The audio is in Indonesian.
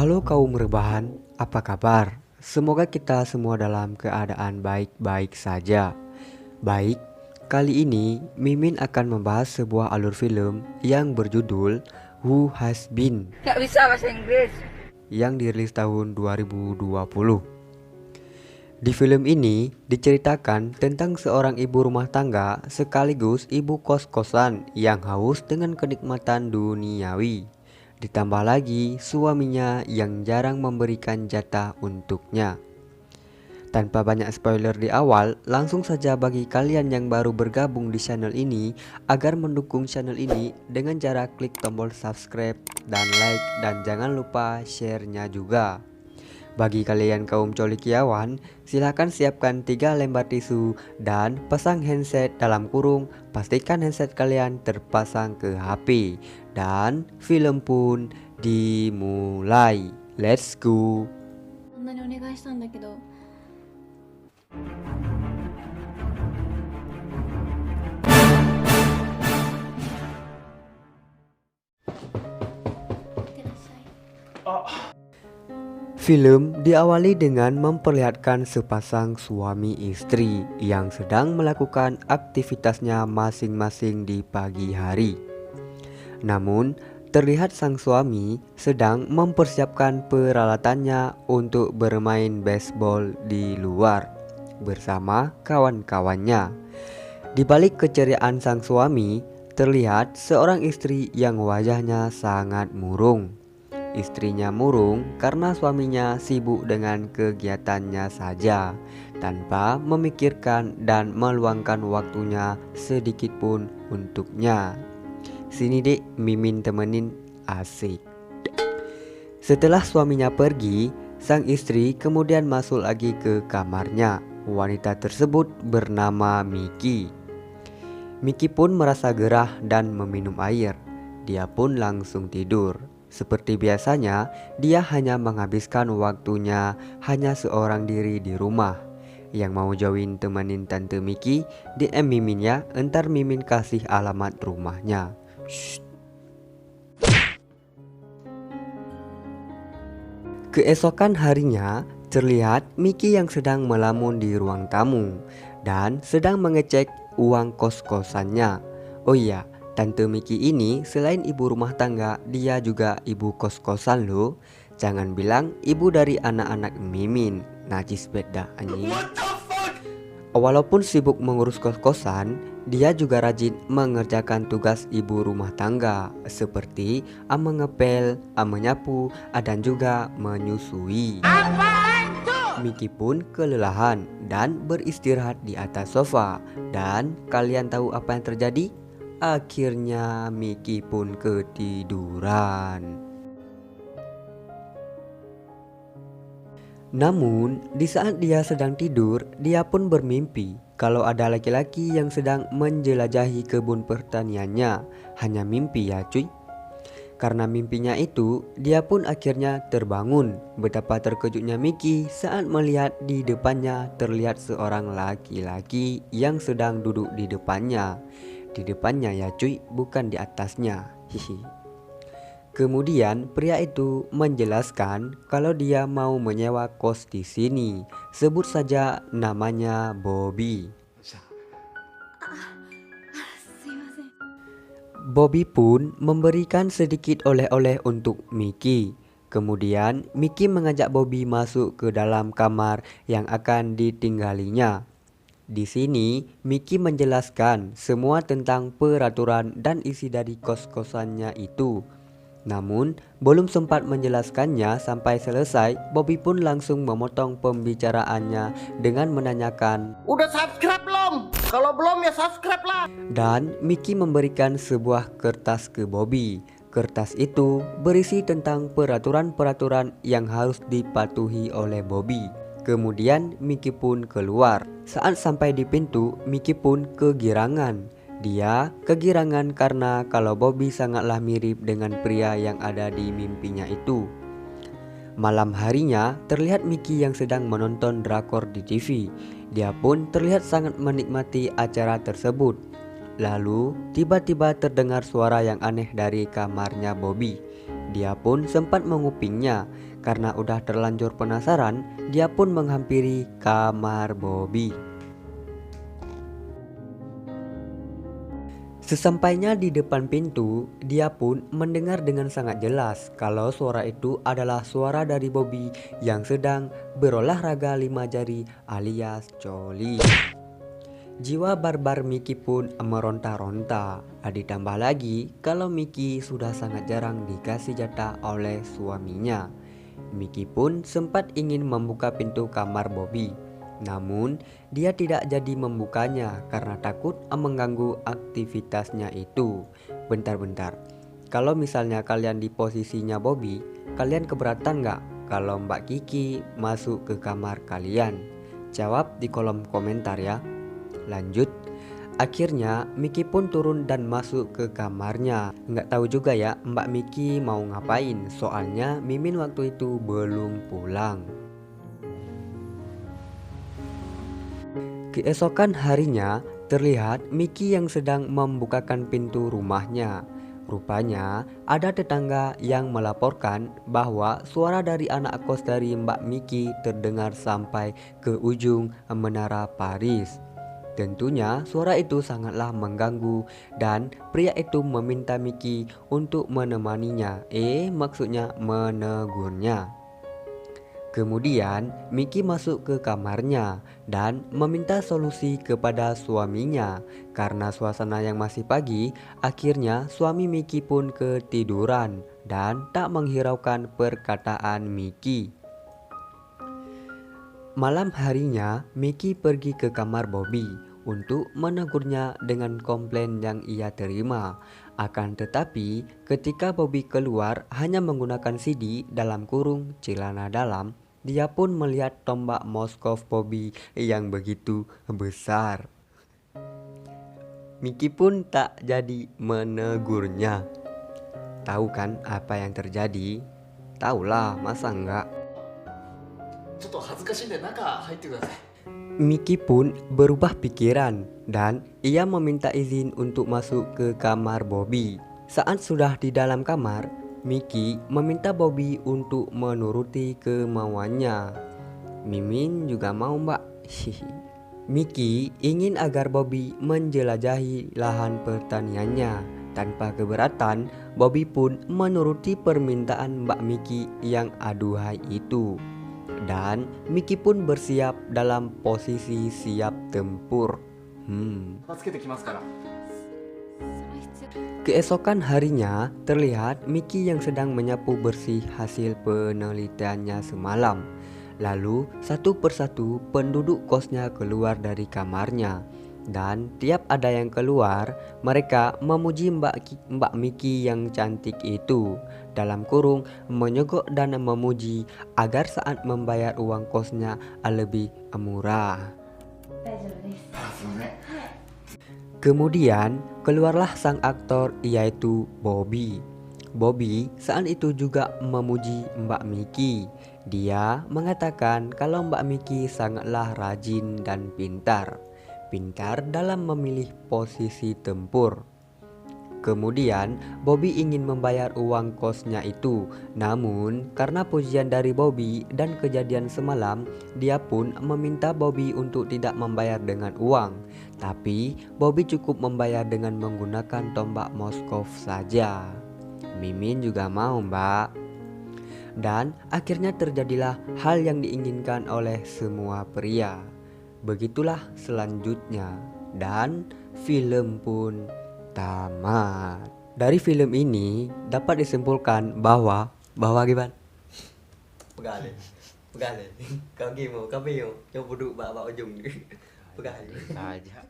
Halo kaum rebahan, apa kabar? Semoga kita semua dalam keadaan baik-baik saja. Baik, kali ini Mimin akan membahas sebuah alur film yang berjudul Who Has Been Gak bisa bahasa Inggris. yang dirilis tahun 2020. Di film ini diceritakan tentang seorang ibu rumah tangga sekaligus ibu kos-kosan yang haus dengan kenikmatan duniawi. Ditambah lagi suaminya yang jarang memberikan jatah untuknya. Tanpa banyak spoiler di awal, langsung saja bagi kalian yang baru bergabung di channel ini agar mendukung channel ini dengan cara klik tombol subscribe dan like, dan jangan lupa share-nya juga. Bagi kalian kaum colikiawan, silahkan siapkan 3 lembar tisu dan pasang handset dalam kurung. Pastikan handset kalian terpasang ke HP. Dan film pun dimulai. Let's go. そんなにお願いしたんだけど Film diawali dengan memperlihatkan sepasang suami istri yang sedang melakukan aktivitasnya masing-masing di pagi hari. Namun, terlihat sang suami sedang mempersiapkan peralatannya untuk bermain baseball di luar bersama kawan-kawannya. Di balik keceriaan sang suami, terlihat seorang istri yang wajahnya sangat murung. Istrinya murung karena suaminya sibuk dengan kegiatannya saja, tanpa memikirkan dan meluangkan waktunya sedikit pun untuknya. Sini dek, Mimin temenin, asik. Setelah suaminya pergi, sang istri kemudian masuk lagi ke kamarnya. Wanita tersebut bernama Miki. Miki pun merasa gerah dan meminum air. Dia pun langsung tidur. Seperti biasanya, dia hanya menghabiskan waktunya hanya seorang diri di rumah. Yang mau join temenin Tante Miki, DM Mimin ya, entar Mimin kasih alamat rumahnya. Shh. Keesokan harinya, terlihat Miki yang sedang melamun di ruang tamu dan sedang mengecek uang kos-kosannya. Oh iya, Tante Miki ini selain ibu rumah tangga, dia juga ibu kos-kosan loh. Jangan bilang ibu dari anak-anak Mimin. Najis beda anjing. Walaupun sibuk mengurus kos-kosan, dia juga rajin mengerjakan tugas ibu rumah tangga seperti mengepel, menyapu, dan juga menyusui. Miki pun kelelahan dan beristirahat di atas sofa. Dan kalian tahu apa yang terjadi? Akhirnya Miki pun ketiduran. Namun di saat dia sedang tidur, dia pun bermimpi kalau ada laki-laki yang sedang menjelajahi kebun pertaniannya. Hanya mimpi ya cuy. Karena mimpinya itu, dia pun akhirnya terbangun. Betapa terkejutnya Miki saat melihat di depannya terlihat seorang laki-laki yang sedang duduk di depannya. Di depannya ya cuy, bukan di atasnya. Hihi. Kemudian pria itu menjelaskan kalau dia mau menyewa kos di sini. Sebut saja namanya Bobby. すいません Bobby pun memberikan sedikit oleh-oleh untuk Miki. Kemudian Miki mengajak Bobby masuk ke dalam kamar yang akan ditinggalinya. Di sini Miki menjelaskan semua tentang peraturan dan isi dari kos-kosannya itu. Namun belum sempat menjelaskannya sampai selesai, Bobby pun langsung memotong pembicaraannya dengan menanyakan, Udah subscribe belum? Kalau belum ya subscribe lah. dan Miki memberikan sebuah kertas ke Bobby. Kertas itu berisi tentang peraturan-peraturan yang harus dipatuhi oleh Bobby. Kemudian Miki pun keluar. Saat sampai di pintu, Miki pun kegirangan. Dia kegirangan karena kalau Bobby sangatlah mirip dengan pria yang ada di mimpinya itu. Malam harinya terlihat Miki yang sedang menonton drakor di TV. Dia pun terlihat sangat menikmati acara tersebut. Lalu tiba-tiba terdengar suara yang aneh dari kamarnya Bobby. Dia pun sempat mengupingnya. Karena udah terlanjur penasaran, dia pun menghampiri kamar Bobby. Sesampainya di depan pintu, dia pun mendengar dengan sangat jelas kalau suara itu adalah suara dari Bobby yang sedang berolahraga 5 jari alias coli. Jiwa barbar Mickey pun meronta-ronta. Ditambah lagi kalau Mickey sudah sangat jarang dikasih jatah oleh suaminya. Mickey pun sempat ingin membuka pintu kamar Bobby. Namun dia tidak jadi membukanya karena takut mengganggu aktivitasnya itu. Bentar-bentar, kalau misalnya kalian di posisinya Bobby, kalian keberatan gak kalau Mbak Kiki masuk ke kamar kalian? Jawab di kolom komentar ya. Lanjut, akhirnya Mickey pun turun dan masuk ke kamarnya. Nggak tahu juga ya Mbak Mickey mau ngapain, soalnya Mimin waktu itu belum pulang. Keesokan harinya terlihat Mickey yang sedang membukakan pintu rumahnya. Rupanya ada tetangga yang melaporkan bahwa suara dari anak kos dari Mbak Mickey terdengar sampai ke ujung Menara Paris. Tentunya suara itu sangatlah mengganggu dan pria itu meminta Mickey untuk menemaninya. Maksudnya menegurnya. Kemudian Mickey masuk ke kamarnya dan meminta solusi kepada suaminya. Karena suasana yang masih pagi, akhirnya suami Mickey pun ketiduran dan tak menghiraukan perkataan Mickey. Malam harinya Mickey pergi ke kamar Bobby untuk menegurnya dengan komplain yang ia terima. Akan tetapi ketika Bobby keluar hanya menggunakan CD dalam kurung celana dalam, dia pun melihat tombak Moskov Bobby yang begitu besar. Mickey pun tak jadi menegurnya. Tahu kan apa yang terjadi? Tahulah, masa enggak? Mickey pun berubah pikiran dan ia meminta izin untuk masuk ke kamar Bobby. Saat sudah di dalam kamar, Mickey meminta Bobby untuk menuruti kemauannya. Mimin juga mau mbak. Mickey ingin agar Bobby menjelajahi lahan pertaniannya. Tanpa keberatan, Bobby pun menuruti permintaan Mbak Mickey yang aduhai itu. Dan Mickey pun bersiap dalam posisi siap tempur. Keesokan harinya terlihat Mickey yang sedang menyapu bersih hasil penelitiannya semalam. Lalu satu persatu penduduk kosnya keluar dari kamarnya. Dan tiap ada yang keluar, mereka memuji Mbak Mickey yang cantik itu. Dalam kurung menyogok dan memuji agar saat membayar uang kosnya lebih murah. Kemudian keluarlah sang aktor yaitu Bobby. Bobby saat itu juga memuji Mbak Mickey. Dia mengatakan kalau Mbak Mickey sangatlah rajin dan pintar dalam memilih posisi tempur. Kemudian Bobby ingin membayar uang kosnya itu. Namun karena pujian dari Bobby dan kejadian semalam, dia pun meminta Bobby untuk tidak membayar dengan uang. Tapi Bobby cukup membayar dengan menggunakan tombak Moskov saja. Mimin juga mau mbak. Dan akhirnya terjadilah hal yang diinginkan oleh semua pria. Begitulah selanjutnya dan film pun tamat. Dari film ini dapat disimpulkan bahwa gimana? Pegale. Kau gimana? Kau bingung? Coba duduk bak ujung. Pegale. Aja.